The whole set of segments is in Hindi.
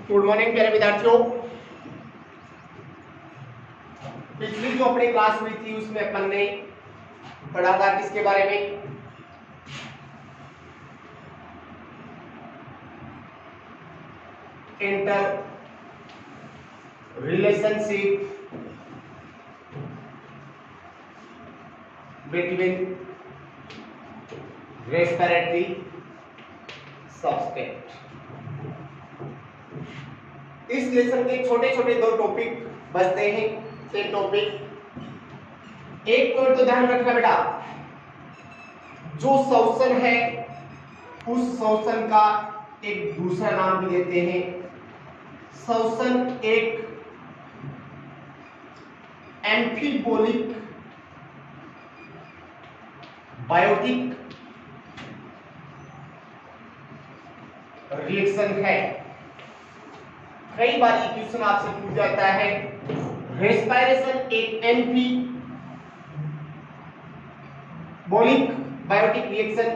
गुड मॉर्निंग प्यारे विद्यार्थियों। पिछली जो अपनी क्लास हुई थी उसमें अपन ने पढ़ा था किसके बारे में? Inter relationship between respiratory substance. इस लेसन के छोटे छोटे दो टॉपिक बचते हैं। एक टॉपिक एक तो ध्यान रखना बेटा, जो श्वसन है उस श्वसन का एक दूसरा नाम भी देते हैं। श्वसन एक एम्फीबोलिक बायोटिक रिएक्शन है। कई बार ये क्वेश्चन आपसे पूछ जाता है, रेस्पिरेशन एक एम्फीबोलिक बायोटिक रिएक्शन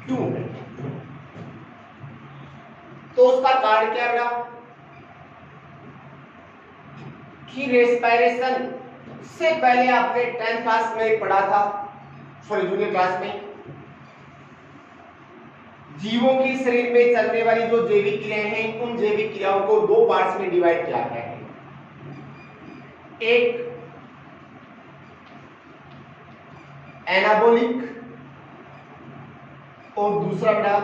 क्यों है? तो उसका कारण क्या रहा कि रेस्पिरेशन से पहले आपने 10th क्लास में पढ़ा था, सॉरी जूनियर क्लास में, जीवों के शरीर में चलने वाली जो जैविक क्रियाएं हैं उन जैविक क्रियाओं को दो पार्ट्स में डिवाइड किया गया है। एक एनाबॉलिक और दूसरा बेटा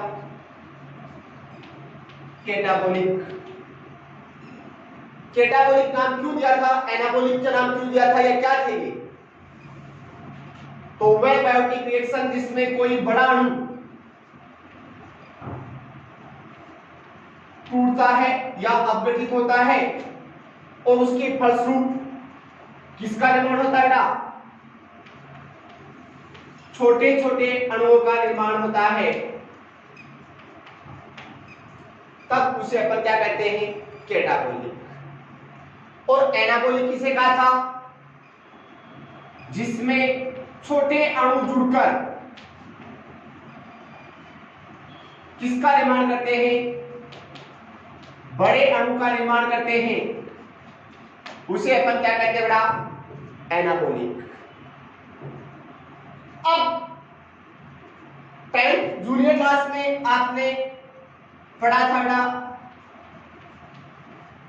कैटाबॉलिक। कैटाबॉलिक नाम क्यों दिया था, एनाबॉलिक का नाम क्यों दिया था, या क्या थे ये? तो वह बायोटिक रिएक्शन जिसमें कोई बड़ा अणु टूटता है या अपघटित होता है और उसके फलस्वरूप किसका निर्माण होता है बेटा? छोटे छोटे अणुओं का निर्माण होता है। तब उसे अपन क्या कहते हैं? कैटाबॉलिक। और एनाबॉलिक किसे कहा था? जिसमें छोटे अणु जुड़कर किसका निर्माण करते हैं? बड़े अणु का निर्माण करते हैं। उसे अपन क्या कहते हैं बेटा? एनाबॉलिक। अब 10th जूनियर क्लास में आपने पढ़ा था बेटा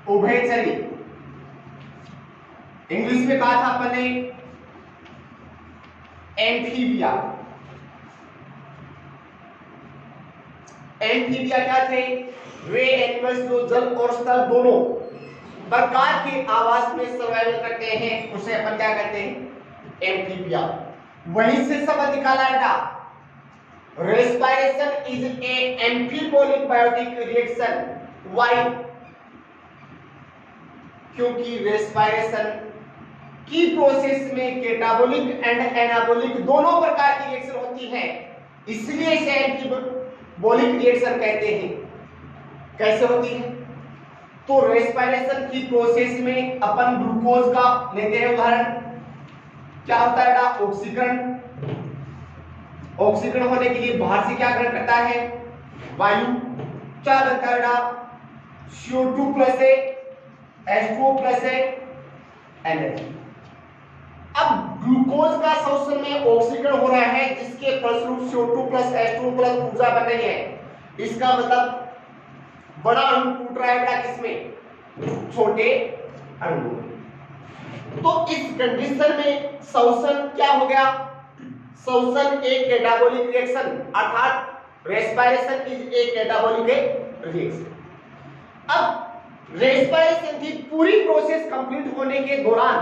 उभयचरी। इंग्लिश में कहा था अपन ने एम्फीबिया। एम्फीबिया क्या थे? वे एनिमल्स जो जल और स्थल दोनों प्रकार के आवास में सर्वाइवल करते हैं, उसे अपन क्या कहते हैं? एम्फीबिया। वहीं से शब्द निकाला बेटा, respiration is a amphibolic biotic reaction. Why? क्योंकि रेस्पिरेशन की प्रोसेस में कैटाबॉलिक एंड एनाबॉलिक दोनों प्रकार की रिएक्शन होती है, इसलिए इसे एम्फीबोलिक रिएक्शन कहते हैं। कैसे होती है? तो रेस्पिरेशन की प्रोसेस में अपन ग्लूकोज का लेते हैं उदाहरण। क्या होता है बेटा? ऑक्सीकरण। ऑक्सीकरण होने के लिए बाहर से क्या ग्रहण करता है? वायु। क्या बनता है बेटा? CO2 प्लस है, H2O प्लस है, एनर्जी। अब ग्लूकोज का श्वसन में ऑक्सीकरण हो रहा है, जिसके फलस्वरूप CO2 प्लस H2O प्लस ऊर्जा बन रही है। इसका मतलब बड़ा अणु टूट रहा है बेटा किसमें? छोटे अणु। तो इस कंडीशन में श्वसन क्या हो गया? श्वसन एक कैटाबॉलिक रिएक्शन, अर्थात respiration is A catabolic reaction. अब रेस्पिरेशन की पूरी प्रोसेस कंप्लीट होने के दौरान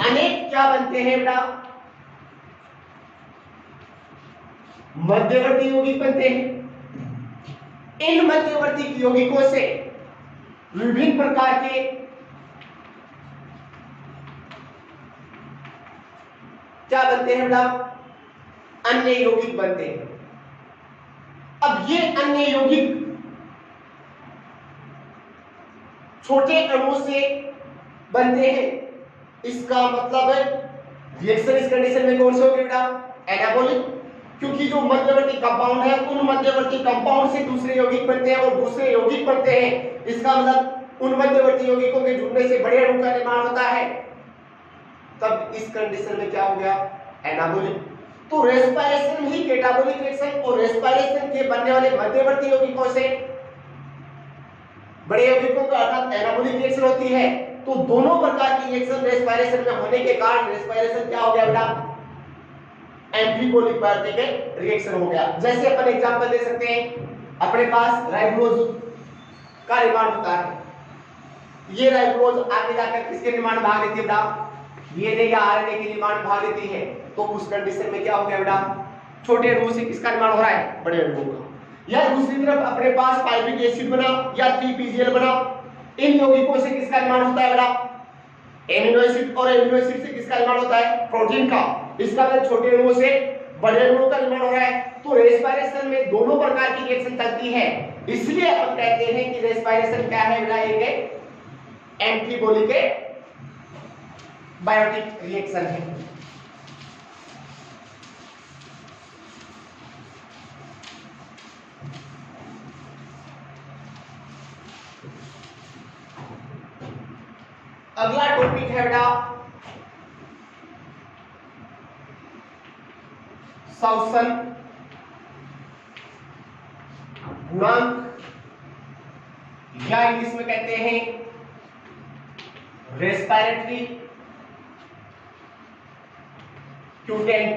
अनेक क्या बनते हैं बेटा? मध्यवर्ती यौगिक बनते हैं। इन मध्यवर्ती यौगिकों से विभिन्न प्रकार के क्या बनते हैं बेटा? अन्य यौगिक बनते हैं। अब ये अन्य यौगिक छोटे अणुओं से बनते हैं। इसका मतलब है रिएक्शन इस कंडीशन में कौन से होंगे बेटा? एनाबॉलिक। क्योंकि जो मध्यवर्ती कंपाउंड है उन मध्यवर्ती कंपाउंड से दूसरे यौगिक बनते हैं और दूसरे यौगिक बनते हैं, इसका मतलब उन मध्यवर्ती यौगिकों के जुड़ने से बड़े अणु का निर्माण होता है। तब इस कंडीशन में क्या हो गया, एनाबॉलिक। तो रेस्पिरेशन ही कैटाबॉलिक रिएक्शन और रेस्पिरेशन के बनने वाले मध्यवर्ती यौगिकों से बड़े यौगिकों का अर्थात एनाबॉलिक रिएक्शन होती है। तो दोनों प्रकार की रिएक्शन रेस्पिरेशन में होने के कारण रेस्पिरेशन क्या हो गया बेटा, एम्फीबॉलिक बायोटिक रिएक्शन हो गया। जैसे अपन एग्जांपल दे सकते हैं, अपने पास राइबोज का निर्माण होता है, ये राइबोज आगे जाकर किसके निर्माण में भाग लेती है बेटा, डीएनए या आरएनए के निर्माण में भाग लेती है। तो उस कंडीशन में क्या हो गया बेटा, छोटे अणुओं से किसका निर्माण हो रहा है, बड़े अणुओं का। या दूसरी तरफ अपने पास पाइरुविक एसिड बना या 3PGL बना, इन यौगिकों से किसका निर्माण होता है बेटा, एमिनो एसिड, और एमिनो एसिड से किसका निर्माण होता है, प्रोटीन का। इसका मतलब छोटे अणुओं से बड़े अणुओं का निर्माण हो रहा है। तो रेस्पिरेशन में दोनों प्रकार की रिएक्शन चलती है, इसलिए अपन कहते हैं कि रेस्पिरेशन क्या है बेटा, एक एम्फीबॉलिक बायोटिक रिएक्शन है। अगला टॉपिक है बेटा श्वसन गुणांक, या इंग्लिश में कहते हैं रेस्पिरेटरी क्यूटेंट।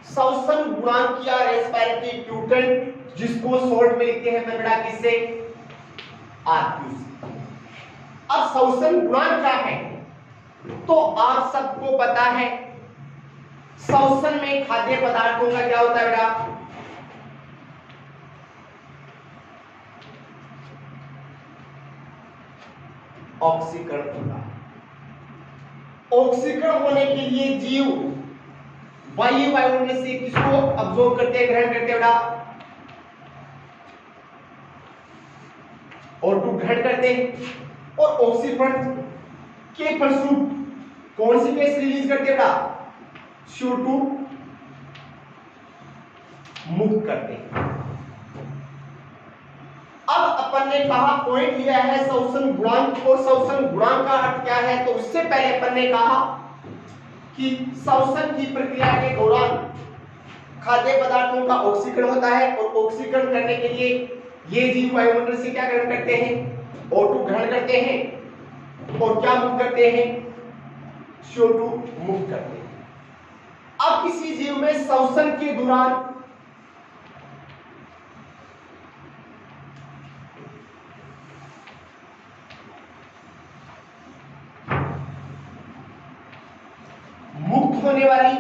श्वसन गुणांक या रेस्पिरेटरी क्यूटेंट, जिसको शॉर्ट में लिखते हैं बेटा किससे, आरक्यू से। अब श्वसन गुणांक क्या है, तो आप सबको पता है श्वसन में खाद्य पदार्थों का क्या होता है बेटा, ऑक्सीकरण होता है। ऑक्सीकरण होने के लिए जीव वायु वायुमंडल से किसको अब्सॉर्ब करते हैं, ग्रहण करते हैं बेटा, O2 ग्रहण करते हैं, और ऑक्सीकरण के फलस्वरूप कौन सी गैस रिलीज करते हैं बेटा, CO2 मुक्त करते हैं। अब अपन ने कहा पॉइंट लिया है श्वसन गुणांक, और श्वसन गुणांक का अर्थ क्या है, तो उससे पहले अपन ने कहा कि श्वसन की प्रक्रिया के दौरान खाद्य पदार्थों का ऑक्सीकरण होता है, और ऑक्सीकरण करने के लिए ये जीव वायुमंडल से क्या ग्रहण करते हैं, O2 ग्रहण करते हैं, और क्या मुक्त करते हैं, CO2 मुक्त करते हैं। अब किसी जीव में श्वसन के दौरान मुक्त होने वाली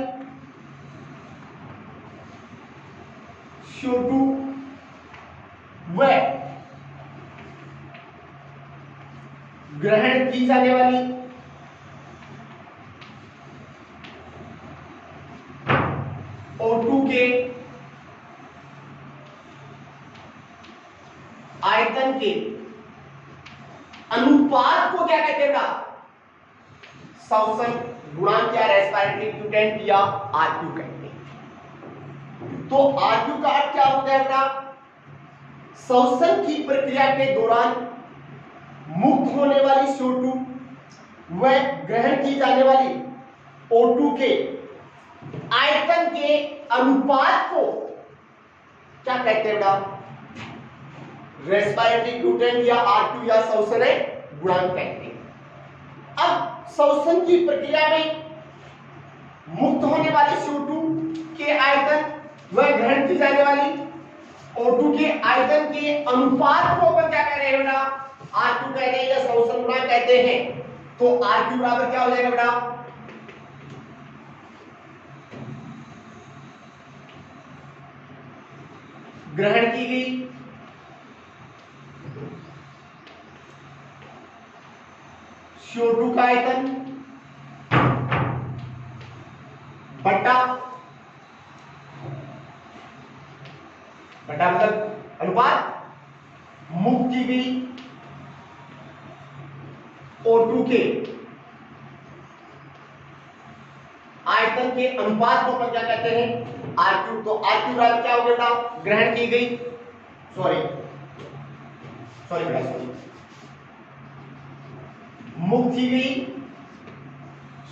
CO2 व ग्रहण की जाने वाली O2 के आयतन के अनुपात को क्या कहते हैं, श्वसन गुणांक या रेस्पिरेटरी क्यूटेंट या आरक्यू कहते हैं। तो आरक्यू का अर्थ क्या होता है बेटा, श्वसन की प्रक्रिया के दौरान मुक्त होने वाली CO2 व ग्रहण की जाने वाली O2 के आयतन के अनुपात को क्या कहते हैं बेटा, रेस्पिरेटरी क्यूटेंट या आरक्यू या श्वसन गुणांक कहते हैं। अब श्वसन की प्रक्रिया में मुक्त होने वाली CO2 के आयतन व ग्रहण की जाने वाली O2 के आयतन के अनुपात को अपन क्या कह रहे हैं बेटा, आरक्यू कह रहे हैं या श्वसन गुणांक कहते हैं। तो आरक्यू बराबर क्या हो जाएगा बेटा, ग्रहण की गई CO2 का आयतन बटा मतलब अनुपात मुक्त की गई O2 के आयतन आयतन के अनुपात को अपन क्या कहते हैं, R3। तो R3 बराबर क्या हो गया बेटा, ग्रहण की गई, सॉरी बेटा मुक्त की गई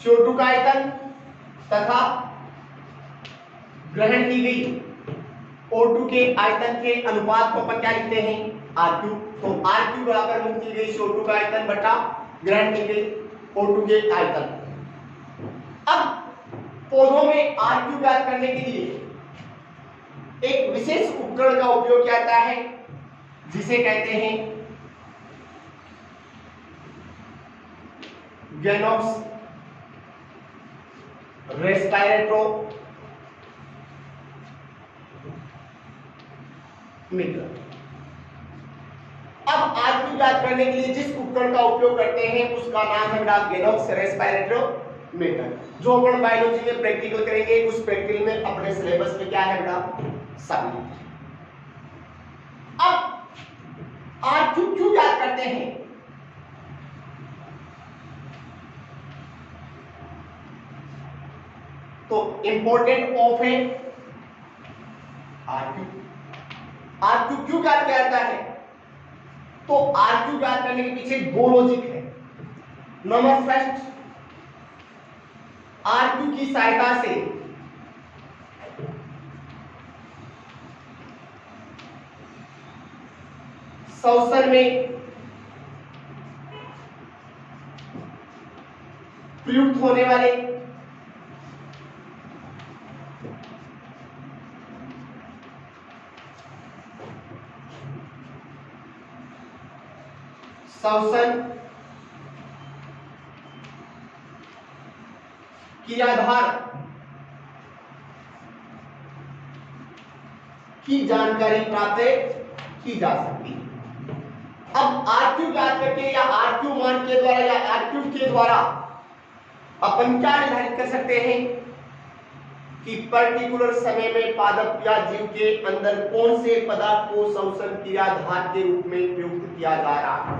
CO2 का आयतन तथा ग्रहण की गई O2 के आयतन के अनुपात को अपन क्या लिखते हैं, R3। तो R3 बराबर मुक्त की गई CO2 का आयतन बटा ग्रहण की गई O2 के आयतन। अब पौधों में R3 ज्ञात करने के लिए एक विशेष उपकरण का उपयोग किया जाता है जिसे कहते हैं गैनोक्स रेस्पिरेटरोमीटर। अब R3 ज्ञात करने के लिए जिस उपकरण का उपयोग करते हैं उसका नाम है बेटा गैनोक्स रेस्पिरेटरोमीटर, जो अपन बायोलॉजी में प्रैक्टिकल करेंगे। उस प्रैक्टिकल में अपने सिलेबस में क्या है बेटा, शामिल। अब R3 क्यों ज्ञात करते हैं, तो इंपॉर्टेंट ऑफ है R3 क्यों ज्ञात किया जाता है, तो R3 ज्ञात करने के पीछे दो लॉजिक है। नंबर फर्स्ट, R3 की सहायता से श्वसन में प्रयुक्त होने वाले श्वसन क्रियाधार की जानकारी प्राप्त की जा सकती है। अब R3 ज्ञात करके या R3 मान के द्वारा या R3 के द्वारा अपन क्या निर्धारित कर सकते हैं कि पर्टिकुलर समय में पादप या जीव के अंदर कौन से पदार्थ को श्वसन क्रियाधार के रूप में प्रयुक्त किया जा रहा है।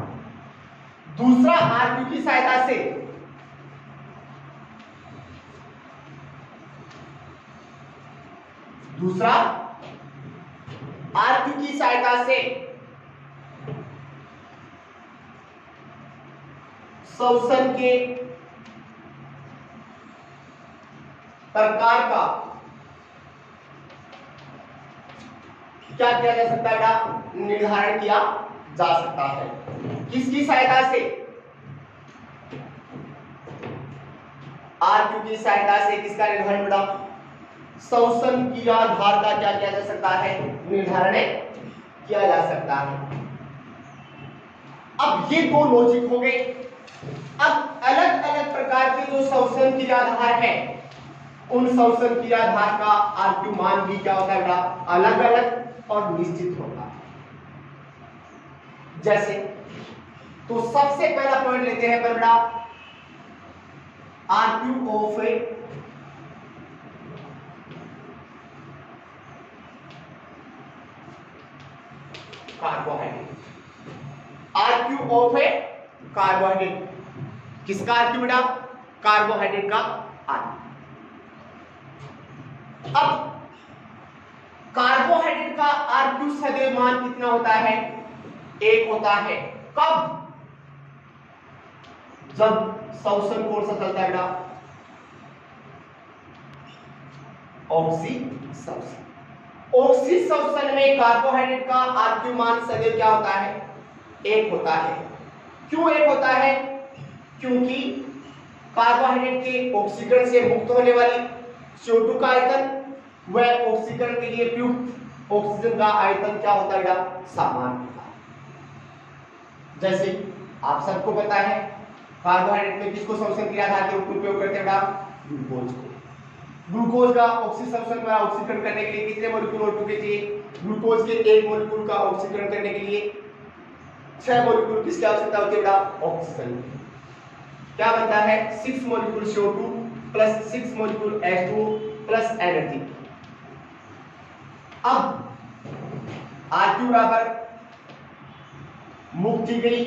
दूसरा, R3 की सहायता से श्वसन के प्रकार का क्या किया जा सकता है, निर्धारण किया जा सकता है। किसकी सहायता से, R3 की सहायता से किसका निर्धारण बेटा, श्वसन क्रियाधार का क्या किया जा सकता है, निर्धारण किया जा सकता है। अब ये दो लॉजिक हो गए। अब अलग अलग प्रकार के जो श्वसन क्रियाधार है उन श्वसन क्रियाधार का R3 मान भी क्या होता है बेटा, अलग अलग और निश्चित होता है। जैसे तो सबसे पहला पॉइंट लेते हैं बेटा R3 of carbohydrate. R3 of carbohydrate, किसका R3 बेटा, कार्बोहाइड्रेट का R3। अब कार्बोहाइड्रेट का R3 सदैव मान कितना होता है, 1 होता है। कब, जब श्वसन कौन सा चलता है बेटा, ऑक्सीश्वसन। ऑक्सीश्वसन में कार्बोहाइड्रेट का R3 मान सदैव क्या होता है, 1 होता है। क्यों 1 होता है, क्योंकि कार्बोहाइड्रेट के ऑक्सीकरण से मुक्त होने वाली CO2 का आयतन व ऑक्सीकरण के लिए प्रयुक्त ऑक्सीजन का आयतन क्या होता है, समान होता है। जैसे आप सबको पता है कार्बोहाइड्रेट में किसको श्वसन क्रियाधार के रूप में उपयोग करते हैं, ग्लूकोज को। ग्लूकोज का ऑक्सीश्वसन में ऑक्सीकरण करने के लिए कितने मॉलिक्यूल O2 के चाहिए, ग्लूकोज के 1 मॉलिक्यूल का ऑक्सीकरण करने के लिए 6 मॉलिक्यूल किसकी आवश्यकता होती है बेटा, ऑक्सीजन। क्या बनता है, 6 molecule CO2 plus 6 molecule H2 plus energy. अब R3 बराबर मुक्त की गई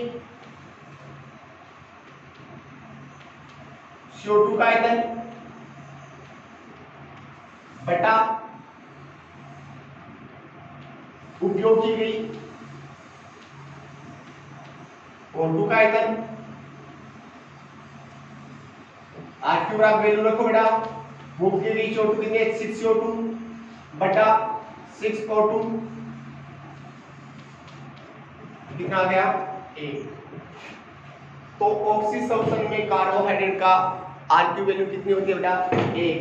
CO2 का आयतन बटा उपयोग की गई O2 का आयतन, R क्यूब वैल्यू रखो बेटा, मूव की गई CO2 कितनी है 6 CO2 बटा 6 O2 कितना आ गया 1। तो ऑक्सी सॉल्यूशन में कार्बोहाइड्रेट का आरक्यू वैल्यू कितनी होती है बेटा 1।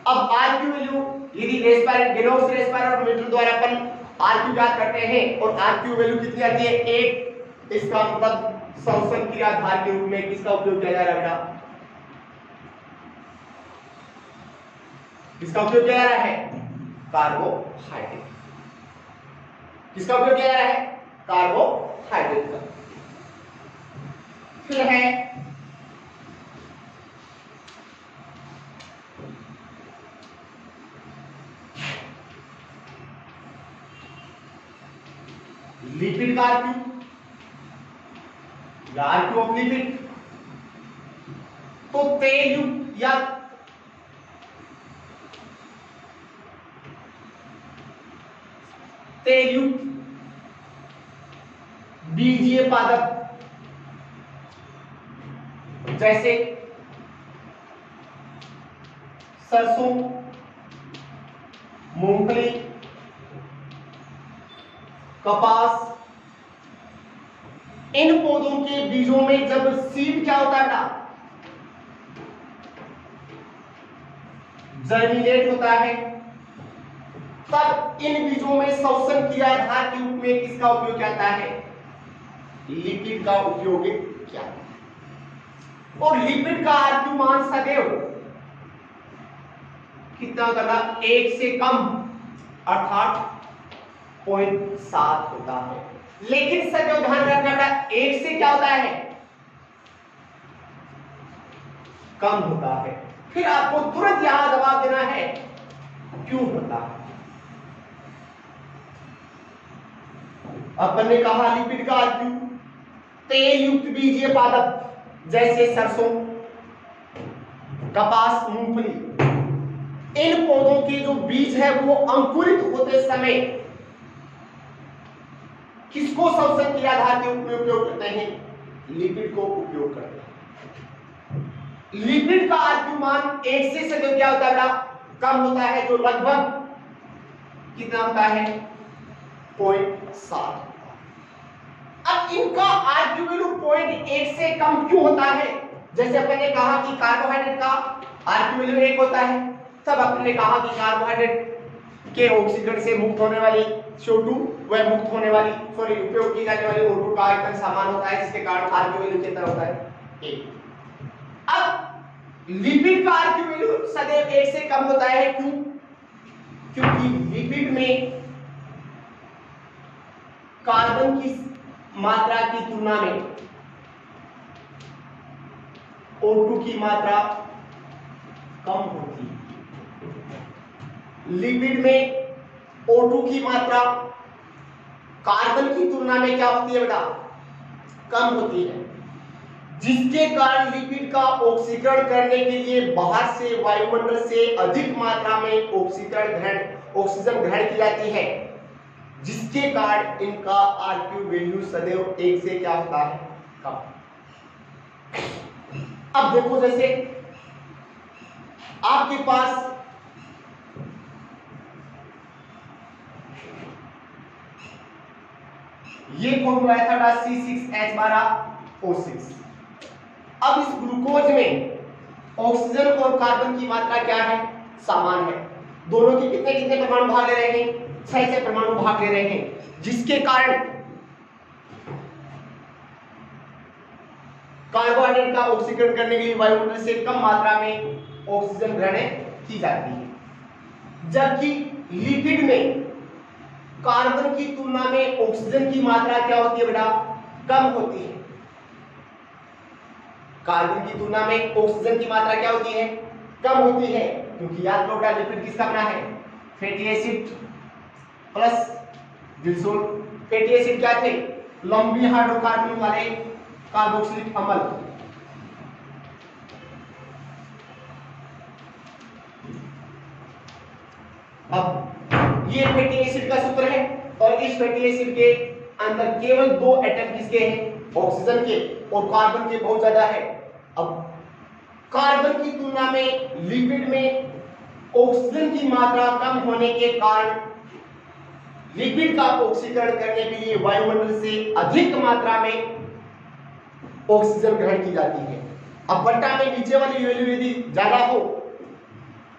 अब आरक्यू वैल्यू यदि रेस्पिरेटर ग्रीनहाउस रेस्पिरेटर मीटर द्वारा अपन आरक्यू ज्ञात करते हैं और आरक्यू वैल्यू कितनी आती है 1, इसका मतलब सॉल्यूशन क्रियाधार के रूप में किसका उपयोग किया जा रहा है बेटा, किसका उपयोग किया जा रहा है कार्बोहाइड्रेट, किसका उपयोग किया जा रहा है कार्बोहाइड्रेट का। फिर है लिपिड का आरक्यू ऑफ लिपिड, तो तेल युक्त या तेल युक्त बीजीय पादप जैसे सरसों, मूंगफली, कपास, इन पौधों के बीजों में जब सीड क्या होता है ना जर्मिनेट होता है, तब इन बीजों में श्वसन क्रियाधार के रूप में किसका उपयोग किया जाता है लिपिड का उपयोग किया। और लिपिड का आरक्यू मान सदैव कितना होता है 1 से कम अर्थात 0.7 होता है। लेकिन सदैव ध्यान रखना 1 से क्या होता है कम होता है। फिर आपको तुरंत यहां जवाब देना है क्यों होता है। अपन ने कहा लिपिड का आरक्यू तेल युक्त बीजीय पादप जैसे सरसों, कपास, मूंगफली, इन पौधों के जो बीज है वो अंकुरित होते समय किसको श्वसन क्रियाधार के रूप में उपयोग करते हैं लिपिड को उपयोग करते हैं। लिपिड का आरक्यू मान 1 से सदैव क्या होता है कम होता है, जो लगभग कितना होता है 0.7। अब इनका आरक्यू वैल्यू 0.1 से कम क्यों होता है। जैसे अपन ने कहा कि कार्बोहाइड्रेट का आरक्यू वैल्यू 1 होता है, तब अपन ने कहा कि कार्बोहाइड्रेट के ऑक्सीकरण से मुक्त होने वाली CO2 वह मुक्त होने वाली उपयोग की जाने वाली O2 का आयतन समान होता है, जिसके कारण आरक्यू वैल्यू कितना होता है 1। अब लिपिड का आरक्यू वैल्यू सदैव 1 से कम होता है, क्यों? क्योंकि लिपिड में कार्बन की मात्रा की तुलना में O2 की मात्रा कम होती है। लिपिड में O2 की मात्रा कार्बन की तुलना में क्या होती है बेटा कम होती है, जिसके कारण लिपिड का ऑक्सीकरण करने के लिए बाहर से वायुमंडल से अधिक मात्रा में ऑक्सीजन ग्रहण की जाती है, जिसके कारण इनका आरक्यू वैल्यू सदैव 1 से क्या होता है कम। अब देखो जैसे आपके पास ये फॉर्मूला था C6H12O6। अब इस ग्लूकोज में ऑक्सीजन और कार्बन की मात्रा क्या है समान है, दोनों के कितने कितने परमाणु भाग ले रहे हैं 6 परमाणु भाग ले रहे हैं, जिसके कारण कार्बोहाइड्रेट का ऑक्सीकरण करने के लिए वायुमंडल से कम मात्रा में ऑक्सीजन ग्रहण की जाती है। जबकि लिपिड में कार्बन की तुलना में ऑक्सीजन की मात्रा क्या होती है बेटा कम होती है। कार्बन की तुलना में ऑक्सीजन की मात्रा क्या होती है कम होती है, क्योंकि याद करो बेटा लिपिड किसका बना है fatty acid plus glycerol. Fatty acid क्या थे लंबी हाइड्रोकार्बन वाले कार्बोक्सिलिक अम्ल। अब ये फैटी एसिड का सूत्र है और इस फैटी एसिड के अंदर केवल 2 एटम किसके हैं, ऑक्सीजन के, और कार्बन के बहुत ज्यादा है। अब कार्बन की तुलना में लिपिड में ऑक्सीजन की मात्रा कम होने के कारण लिपिड का ऑक्सीकरण करने के लिए वायुमंडल से अधिक मात्रा में ऑक्सीजन ग्रहण की जाती है। अब बट्टा में नीचे वाली वैल्यू यदि ज्यादा हो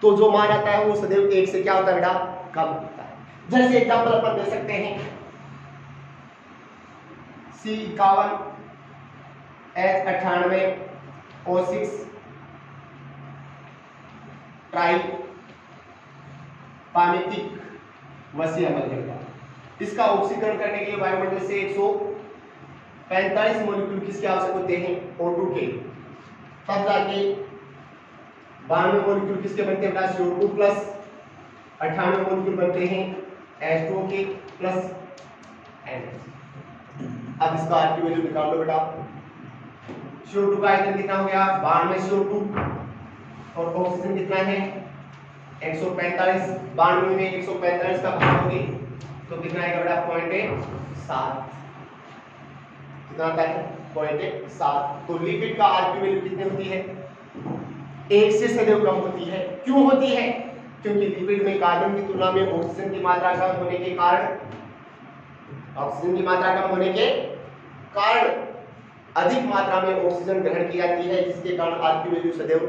तो जो मान आता है वो सदैव 1 से क्या होता है बेटा, कम होता है। जैसे एग्जांपल अपन दे सकते हैं C51 H98 O6 ट्राई पामितिक वसी अमल है। इसका ऑक्सीकरण करने के लिए वायुमंडल से 145 मॉलिक्यूल किसके आवश्यक होते हैं, O2 के। तब जाके 92 मॉलिक्यूल किसके बनते हैं बेटा, CO2 प्लस 98 मॉलिक्यूल बनते हैं H2O के प्लस NH। अब इसका आर की वैल्यू निकाल लो बेटा। CO2 का आयतन कितना हो गया, 92 CO2, और ऑक्सीजन कितना है 145, 92 में 145 का भाग होगी तो कितना आएगा बेटा, 0.7। कितना आता है, 0.7। तो लिपिड का आर की वैल्यू कितनी होती है, 1 से सदैव कम होती है। क्यों होती है, क्योंकि लिपिड में कार्बन की तुलना में ऑक्सीजन की मात्रा कम होने के कारण, ऑक्सीजन की मात्रा कम होने के कारण अधिक मात्रा में ऑक्सीजन ग्रहण की जाती है, जिसके कारण आर की वैल्यू सदैव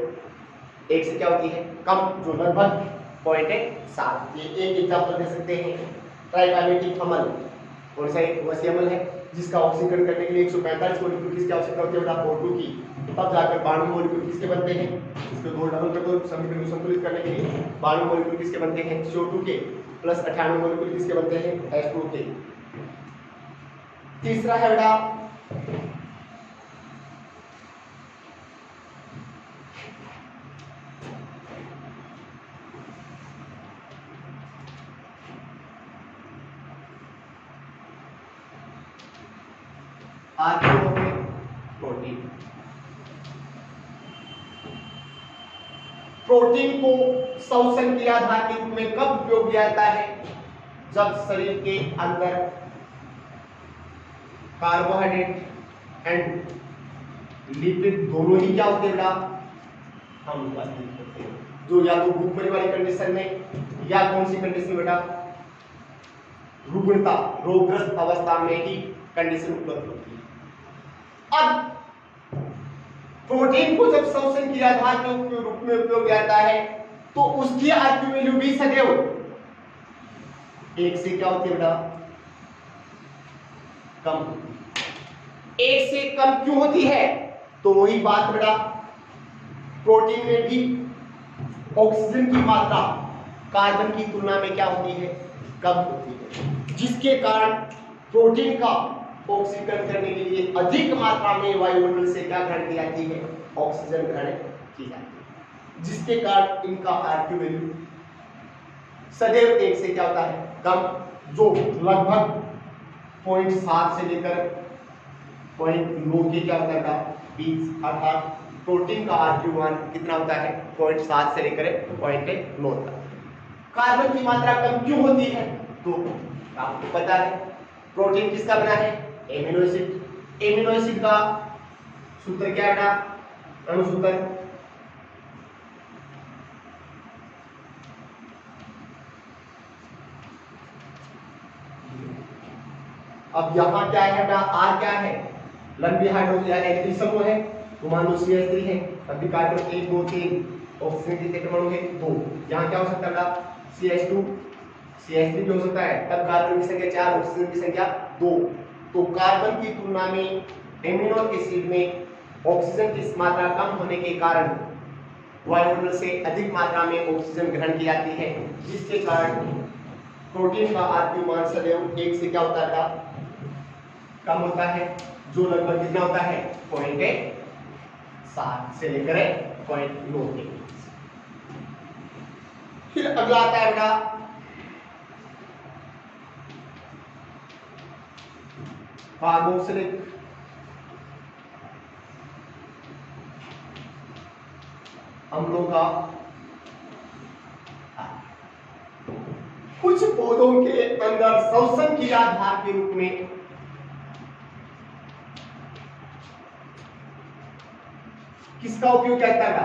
1 से क्या होती है, कम, जो लगभग 0.7। ये एक एग्जांपल दे सकते हैं ट्राइपामेटिक अम्ल, कौन सा एक वसी अम्ल है जिसका ऑक्सीकरण करने के लिए 145 मॉलिक्यूल किसकी आवश्यकता होती है बेटा, O2 की। तब जाकर 92 मॉलिक्यूल किसके बनते हैं, इसको दो डबल कर दो समीकरण को संतुलित करने के लिए। 92 मॉलिक्यूल किसके बनते हैं, CO2 के, प्लस 98 मॉलिक्यूल किसके बनते हैं, H2O के। तीसरा है बेटा प्रोटीन। प्रोटीन को श्वसन के आधार के रूप में कब उपयोग किया जाता है, जब शरीर के अंदर कार्बोहाइड्रेट एंड लिपिड दोनों ही क्या होते हैं बेटा, हम उपस्थित होते हैं, जो या तो भूखमरी वाली कंडीशन में या कौन सी कंडीशन बेटा, रुग्णता रोगग्रस्त अवस्था में ही कंडीशन उपलब्ध होती है। अब प्रोटीन को जब श्वसन की आधार के रूप में उपयोग किया जाता है तो उसकी आर की वैल्यू भी सदैव 1 से क्या होती है बेटा, कम। 1 से कम क्यों होती है, तो वही बात बेटा, प्रोटीन में भी ऑक्सीजन की मात्रा कार्बन की तुलना में क्या होती है, कम होती है, जिसके कारण प्रोटीन का ऑक्सीकरण करने के लिए अधिक मात्रा में वायुमंडल से क्या ग्रहण की जाती है, ऑक्सीजन ग्रहण की जाती है, जिसके कारण इनका आर की वैल्यू सदैव 1 से क्या होता है, कम, जो लगभग 0.7 से लेकर 0.9 के क्या होता है बीच, अर्थात प्रोटीन का आर की मान कितना होता है, 0.7 से लेकर 0.9 तक। कार्बन की मात्रा कम क्यों होती है, तो आपको पता है प्रोटीन किसका बना है, एमिनो एसिड। एमिनो एसिड का सूत्र क्या है, अणुसूत्र अब यहाँ क्या है बेटा, आर क्या है, लंबी हाइड्रोजन या एल्किल समूह है, तो मान लो CH3 है, अभी कार्बन 1 2 3 ऑक्सीजन कितने परमाणु है, 2। यहाँ क्या हो सकता है बेटा, CH2 CH3 भी हो सकता है, तब कार्बन की संख्या 4, ऑक्सीजन की संख्या 2। तो कार्बन की तुलना में एमिनो एसिड में ऑक्सीजन की मात्रा कम होने के कारण वायुमंडल से अधिक मात्रा में ऑक्सीजन ग्रहण की जाती है, जिसके कारण प्रोटीन का आर मान सदैव 1 से क्या होता है, कम होता है, जो लगभग कितना होता है, 0.7 से लेकर 0.9 के। फिर अगला आता है बेटा कार्बोक्सिलिक अम्लों का कुछ पौधों के अंदर श्वसन क्रियाधार के रूप में किसका उपयोग किया जाता है?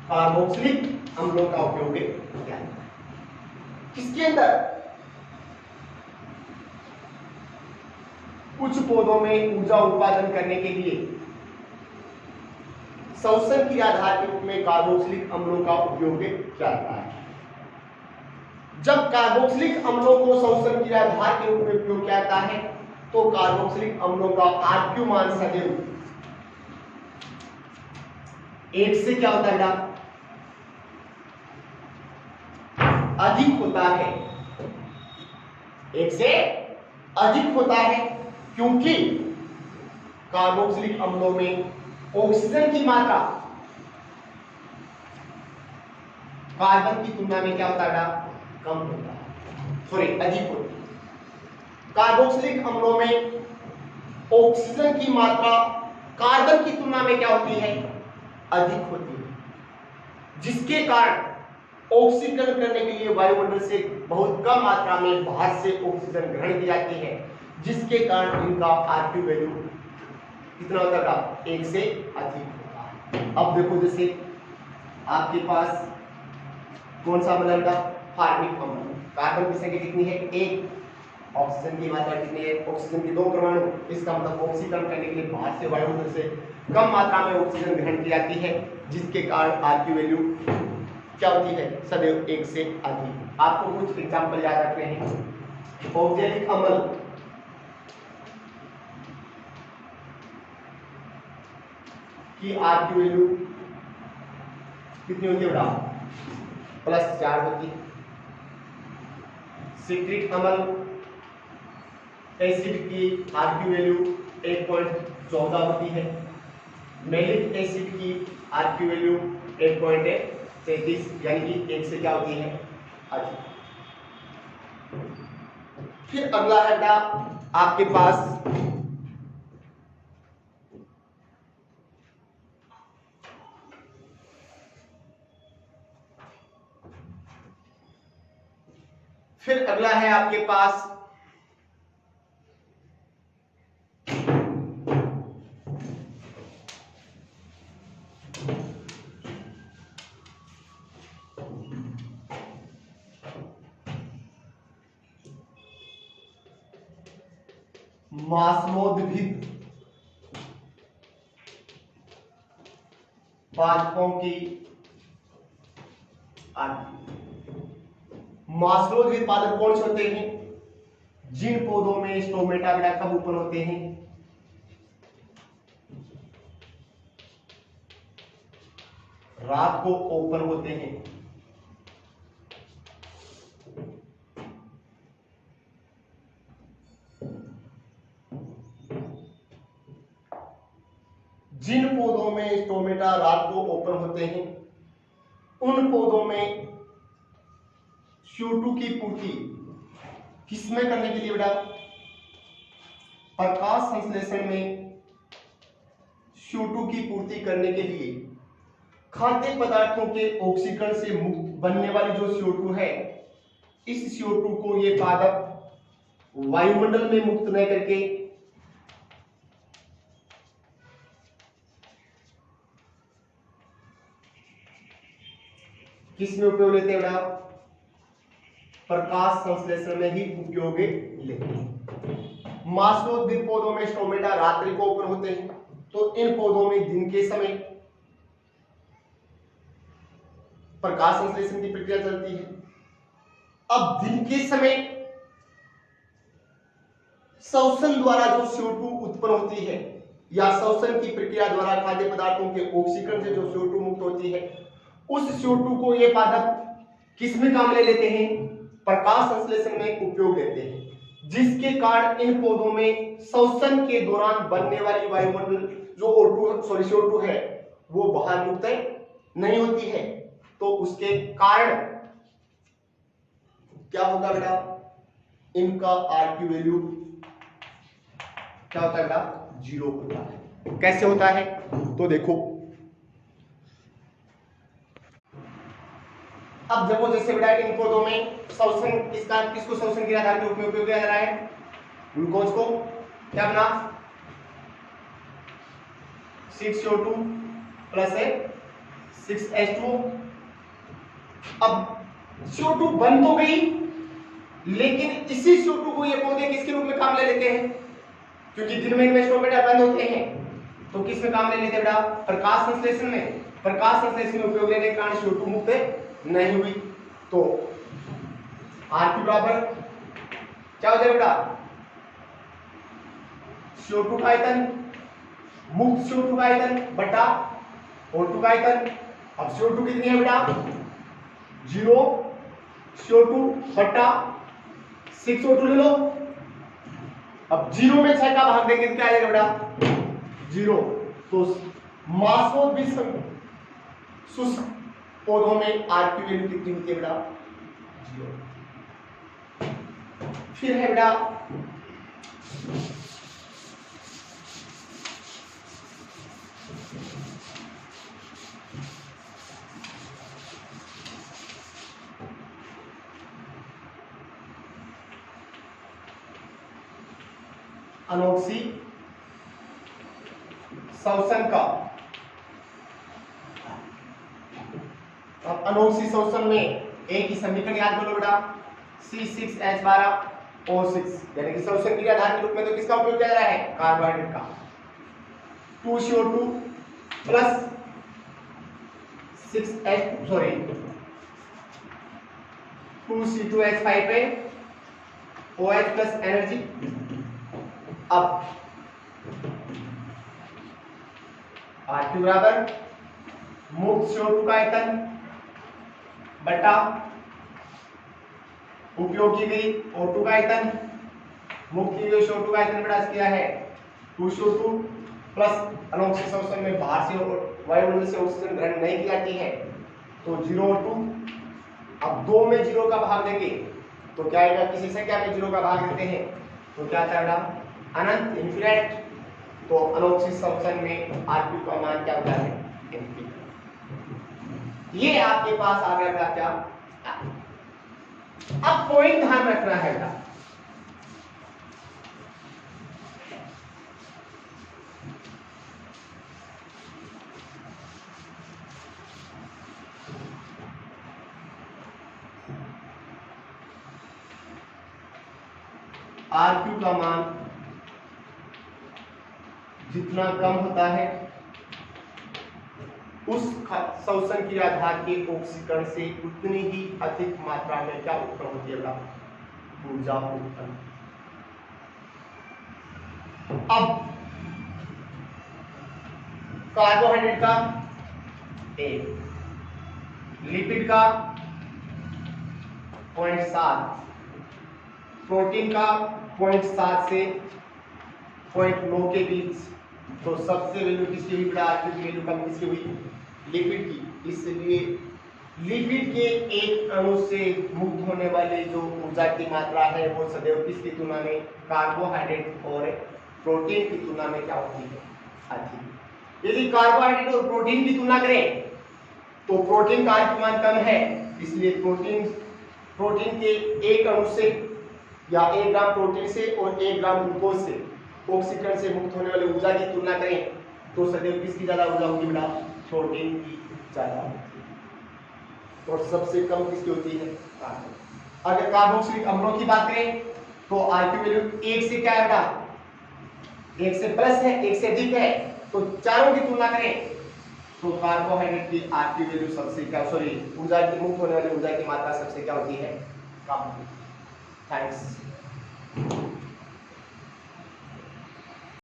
कार्बोक्सिलिक अम्लों का उपयोग किया जाता है। किसके अंदर? कुछ पौधों में ऊर्जा उत्पादन करने के लिए श्वसन क्रियाधार के रूप में कार्बोक्सिलिक अम्लों का उपयोग किया जाता है। जब कार्बोक्सिलिक अम्लों को श्वसन क्रियाधार के रूप में उपयोग किया जाता है तो कार्बोक्सिलिक अम्लों का आरक्यू मान सदैव 1 से क्या होता है? अधिक होता है। 1 से अधिक होता है क्योंकि कार्बोक्सिलिक अम्लों में ऑक्सीजन की मात्रा कार्बन की तुलना में क्या होता है? कम होता है, सॉरी अधिक होता है। कार्बोक्सिलिक अम्लों में ऑक्सीजन की मात्रा कार्बन की तुलना में क्या होती है? अधिक होती है, जिसके कारण ऑक्सीकरण करने के लिए वायुमंडल से बहुत कम मात्रा में बाहर से ऑक्सीजन ग्रहण की जाती है, जिसके कारण इनका आरक्यू वैल्यू कितना होता है? 1 से अधिक होता है। अब देखो, जैसे आपके पास कौन सा अम्ल का? फॉर्मिक अम्ल। कार्बन की संख्या कितनी है? 1। ऑक्सीजन की मात्रा कितनी है? ऑक्सीजन के 2 परमाणु। इसका मतलब ऑक्सीकरण करने के लिए बाहर से वायुमंडल से कम मात्रा में ऑक्सीजन ग्रहण की जाती है, जिसके कारण आरक्यू वैल्यू क्या होती है? सदैव 1 से अधिक। आपको कुछ एग्जांपल याद रखने हैं। औद्योगिक अम्ल की आरक्यू वैल्यू कितनी होती है? +4 होती है। सिट्रिक अम्ल एसिड की आरक्यू वैल्यू 1.14 होती है। मैलिक एसिड की आरक्यू वैल्यू 1.33, यानी कि 1 से क्या होती है? अधिक। फिर अगला है बेटा आपके पास मांसलोद्भिद पादपों की मांसलोद्भिद पादप कौन से होते हैं? जिन पौधों में स्टोमेटा बेटा कब ओपन होते हैं? रात को ओपन होते हैं। जिन पौधों में स्टोमेटा रात को ओपन होते हैं उन पौधों में CO2 की पूर्ति किसमें करने के लिए बेटा? प्रकाश संश्लेषण में CO2 की पूर्ति करने के लिए खाद्य पदार्थों के ऑक्सीकरण से मुक्त बनने वाली जो CO2 है, इस CO2 को ये पादप वायुमंडल में मुक्त न करके किस में उपयोग लेते हैं बेटा? प्रकाश संश्लेषण में ही उपयोग लेते हैं। मांसलोद्भिद पौधों में स्टोमेटा रात्रि को ओपन होते हैं, तो इन पौधों में दिन के समय प्रकाश संश्लेषण की प्रक्रिया चलती है। अब दिन के समय श्वसन द्वारा जो CO2 उत्पन्न होती है या श्वसन की प्रक्रिया द्वारा खाद्य पदार्थों के ऑक्सीकरण से जो CO2 मुक्त होती है, उस CO2 को ये पादप किस में काम ले लेते हैं? प्रकाश संश्लेषण में उपयोग लेते हैं, जिसके कारण इन पौधों में श्वसन के दौरान बनने वाली वायुमंडल जो CO2 है वो बाहर मुक्त नहीं होती है। तो उसके कारण क्या होगा बेटा? इनका आरक्यू वैल्यू क्या होता है बेटा? 0 होता है। कैसे होता है? तो देखो, अब जब वो जैसे बेटा इन पौधों में शोषण इसका किसको शोषण के आधार के रूप में उपयोग किया जा रहा है, ग्लूकोज को, क्या बना 6CO2 प्लस 6H2O। अब CO2 बन तो गई, लेकिन इसी CO2 को ये पौधे किसके रूप में काम ले लेते हैं, क्योंकि दिन में इनमें स्टोर बेटा बंद होते हैं, तो किस में काम ले लेते हैं बेटा, प्रकाश संश्लेषण में। प्रकाश संश्लेषण में उपयोग लेने के कारण CO2 मुक्त नहीं हुई, तो R2 बराबर क्या हो जाएगा बेटा, CO2 का आयतन मुक्त CO2 का आयतन बटा O2 का आयतन। अब CO2 कितनी है बेटा 0, CO2 बटा 6O2 ले लो। अब 0 में 6 का भाग देंगे तो क्या आएगा बेटा 0, तो मासों विषम शुष्क पौधों में R की वैल्यू कितनी होती है बेटा 0। फिर है बेटा अनोक्सी शोषण का। अब अनोक्सी शोषण में एक ही समीकरण याद कर लो बेटा C6H12O6, यानी कि शोषण क्रिया आधार के रूप में तो किसका उपयोग किया जा रहा है, कार्बोहाइड्रेट का। 2CO2 प्लस 2C2H5 पे OH प्लस एनर्जी। अब R2 बराबर मुक्त CO2 का आयतन बटा उपयोग की गई O2 का आयतन, मुक्त की गई CO2 का आयतन बटा क्या है 2CO2 प्लस अनोक्सी शोषण में बाहर से वायुमंडल से ऑक्सीजन ग्रहण नहीं की जाती है तो 0O2। अब 2 में 0 का भाग देंगे तो क्या आएगा, किसी संख्या में 0 का भाग देते हैं तो क्या आता है बेटा अनंत इन्फिनिट। तो अनोक्सी शोषण में R2 का मान क्या होता है इन्फिनिट। ये आपके पास आ गया क्या। अब पॉइंट ध्यान रखना है बेटा, R2 का मान जितना कम होता है उस शोषण की आधार के ऑक्सीकरण से उतनी ही अधिक मात्रा में क्या उत्पन्न होती है, ऊर्जा उत्पन्न। अब कार्बोहाइड्रेट का 1, लिपिड का 0.7, प्रोटीन का 0.7 से 0.9 के बीच। तो सबसे वैल्यू किसकी हुई बेटा, R2 की वैल्यू कम किसकी हुई, लिपिड की। इसलिए लिपिड के एक अणु से मुक्त होने वाली जो ऊर्जा की मात्रा है वो सदैव किसकी तुलना में, कार्बोहाइड्रेट और प्रोटीन की तुलना में क्या होती है, अधिक। यदि कार्बोहाइड्रेट और प्रोटीन की तुलना करें तो प्रोटीन का R मान कम है, इसलिए प्रोटीन के एक अणु से या 1 ग्राम प्रोटीन से और 1 ग्राम ग्लूकोज से ऑक्सीकरण से मुक्त होने वाली ऊर्जा की तुलना करें तो सदैव किसकी ज्यादा ऊर्जा होगी बेटा, प्रोटीन की ज्यादा होती है। और सबसे कम किसकी होती है, कार्बन। अगर कार्बोक्सिलिक अम्लों की बात करें तो R की वैल्यू 1 से क्या है बेटा, 1 से प्लस है, 1 से अधिक है। तो चारों की तुलना करें तो कार्बोहाइड्रेट की R की वैल्यू सबसे क्या, ऊर्जा की मुक्त होने वाली ऊर्जा की मात्रा सबसे क्या होती है, कम। थैंक्स।